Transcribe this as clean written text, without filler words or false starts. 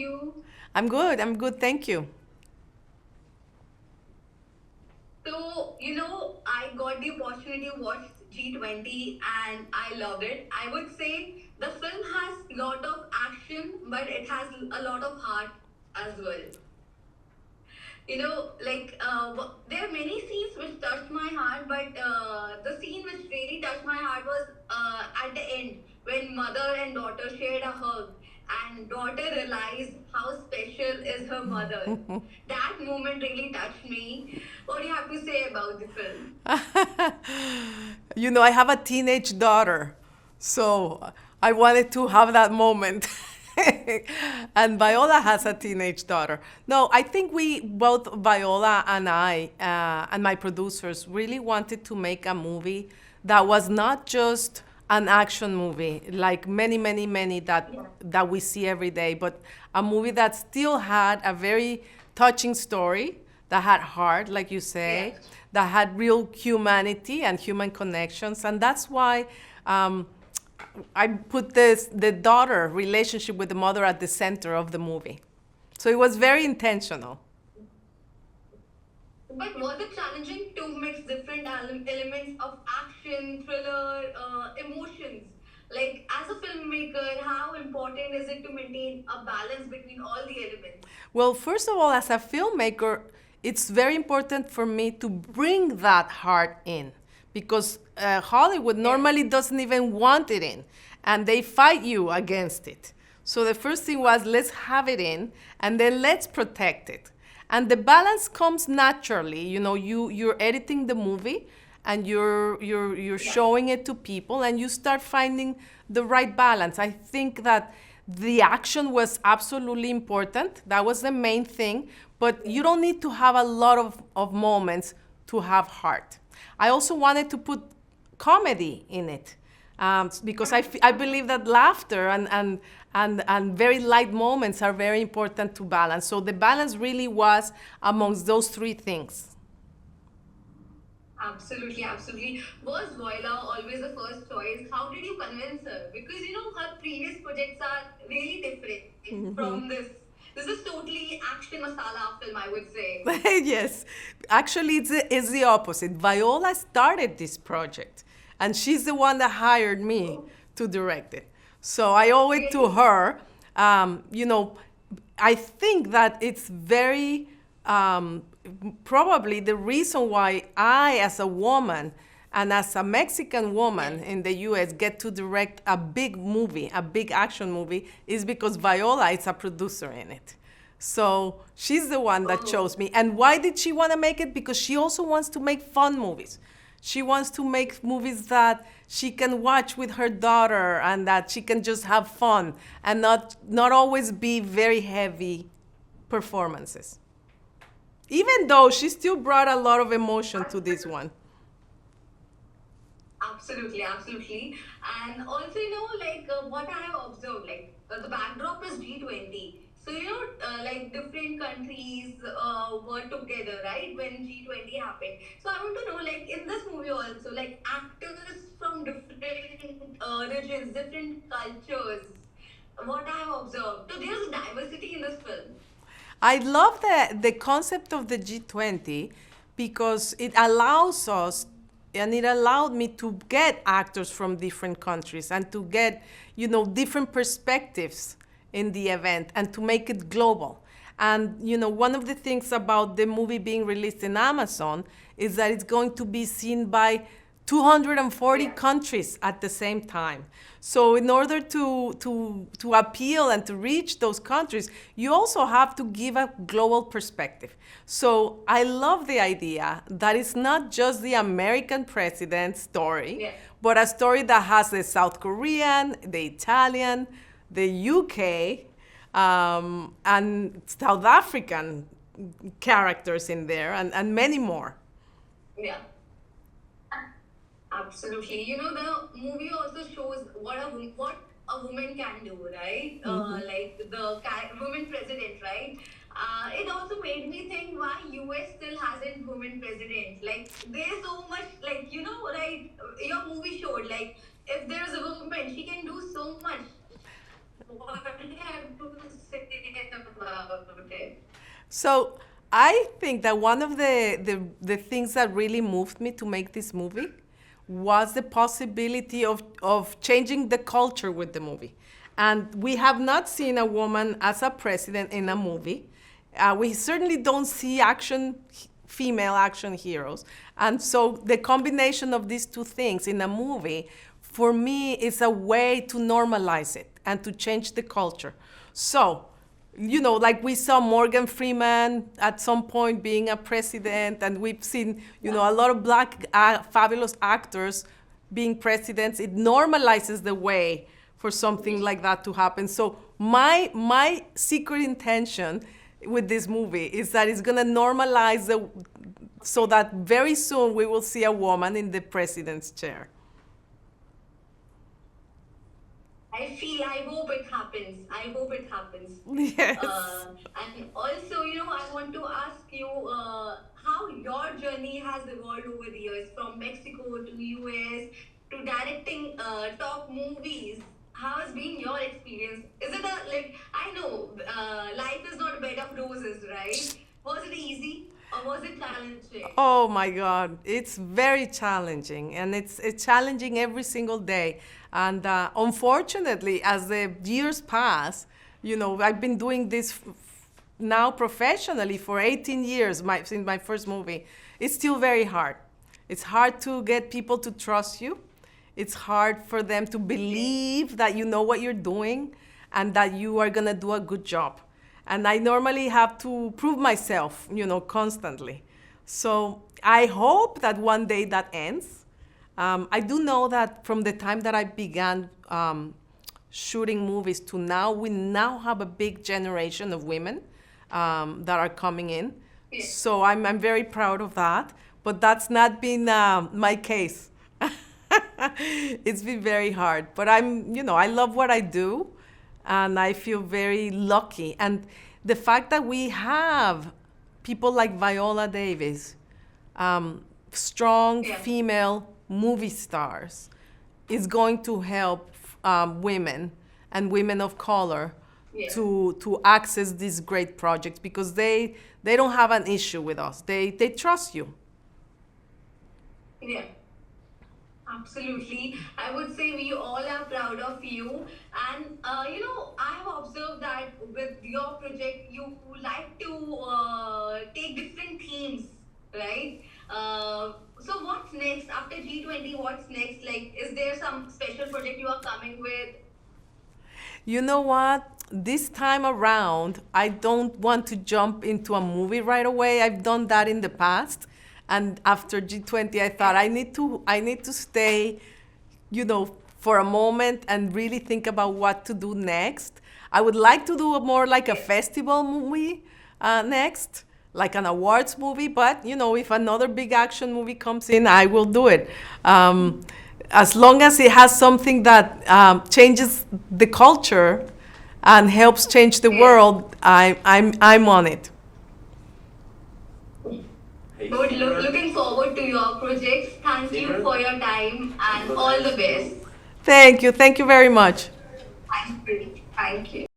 you? I'm good, thank you. I got the opportunity to watch G20 and I loved it. I would say the film has a lot of action, but it has a lot of heart as well. There are many scenes which touched my heart, but the scene which really touched my heart was at the end when mother and daughter shared a hug and daughter realized how special is her mother. That moment really touched me. What do you have to say about the film? I have a teenage daughter, so I wanted to have that moment. And Viola has a teenage daughter. No, I think we both, Viola and I, and my producers, really wanted to make a movie that was not just an action movie like many that we see every day, but a movie that still had a very touching story, that had heart, like you say, Yes. that had real humanity and human connections. And that's why I put the daughter relationship with the mother at the center of the movie. So it was very intentional. But was it challenging to mix different elements of action, thriller, emotions? Like, as a filmmaker, how important is it to maintain a balance between all the elements? Well, first of all, as a filmmaker, it's very important for me to bring that heart in because Hollywood Yes. normally doesn't even want it in and they fight you against it. So the first thing was let's have it in and then let's protect it. And the balance comes naturally. You're editing the movie and you're Yeah. showing it to people and you start finding the right balance. I think that the action was absolutely important. That was the main thing. But you don't need to have a lot of moments to have heart. I also wanted to put comedy in it because I believe that laughter and very light moments are very important to balance. So the balance really was amongst those three things. Absolutely, absolutely. Was Voila always the first choice? How did you convince her? Because her previous projects are really different from this. This is totally action masala film, I would say. Yes, actually, it's the opposite. Viola started this project, and she's the one that hired me Oh, to direct it. So I owe it to really? her. Um, you know, I think that it's very probably the reason why I, as a woman, and as a Mexican woman Yes. in the US, get to direct a big movie, a big action movie, is because Viola is a producer in it. So she's the one that chose Oh, me. And why did she want to make it? Because she also wants to make fun movies. She wants to make movies that she can watch with her daughter and that she can just have fun and not always be very heavy performances. Even though she still brought a lot of emotion to this one. absolutely, absolutely. And also, what I have observed, the backdrop is G20. So, like different countries were together, right, when G20 happened. So, I want to know, like, in this movie also, like, actors from different regions, different cultures, what I have observed. So, there's diversity in this film. I love the concept of the G20 because it allows us and it allowed me to get actors from different countries and to get, different perspectives in the event and to make it global. And, one of the things about the movie being released in Amazon is that it's going to be seen by 240 Yeah. countries at the same time. So in order to appeal and to reach those countries, you also have to give a global perspective. So I love the idea that it's not just the American president story, Yeah. but a story that has the South Korean, the Italian, the UK, and South African characters in there, and many more. Yeah. Absolutely. The movie also shows what a woman can do, right? Like the woman president, right? It also made me think why US still hasn't women president. Like there's so much, right? Your movie showed like if there's a woman, she can do so much. What do you have to say Okay. So I think that one of the things that really moved me to make this movie was the possibility of changing the culture with the movie. And we have not seen a woman as a president in a movie. We certainly don't see female action heroes. And so the combination of these two things in a movie, for me, is a way to normalize it and to change the culture. So, like we saw Morgan Freeman at some point being a president, and we've seen, a lot of black fabulous actors being presidents. It normalizes the way for something like that to happen. So my secret intention with this movie is that it's gonna normalize so that very soon we will see a woman in the president's chair. I hope it happens. I hope it happens. Yes. And also, I want to ask you how your journey has evolved over the years from Mexico to US to directing top movies. How has been your experience? Is it I know life is not a bed of roses, right? Was it easy or was it challenging? Oh my God, it's very challenging, and it's challenging every single day. And unfortunately, as the years pass, I've been doing this now professionally for 18 years since my first movie. It's still very hard. It's hard to get people to trust you. It's hard for them to believe that you know what you're doing and that you are gonna do a good job. And I normally have to prove myself, constantly. So I hope that one day that ends. I do know that from the time that I began shooting movies to now, we now have a big generation of women that are coming in. Yes. So I'm very proud of that. But that's not been my case. It's been very hard. But I love what I do, and I feel very lucky. And the fact that we have people like Viola Davis, strong Yeah. female movie stars, is going to help women and women of color Yeah. to access these great projects, because they don't have an issue with us. They trust you. Yeah. Absolutely. I would say we all are proud of you. And, I have observed that with your project, you like to take different themes, right? So, what's next? After G20, what's next? Like, is there some special project you are coming with? You know what? This time around, I don't want to jump into a movie right away. I've done that in the past. And after G20, I thought I need to stay, for a moment and really think about what to do next. I would like to do a more like a festival movie next, like an awards movie. But, if another big action movie comes in, I will do it. As long as it has something that changes the culture and helps change the world, I'm on it. Good. Looking forward to your projects. Thank you for your time and all the best. Thank you. Thank you very much. Thank you. Thank you.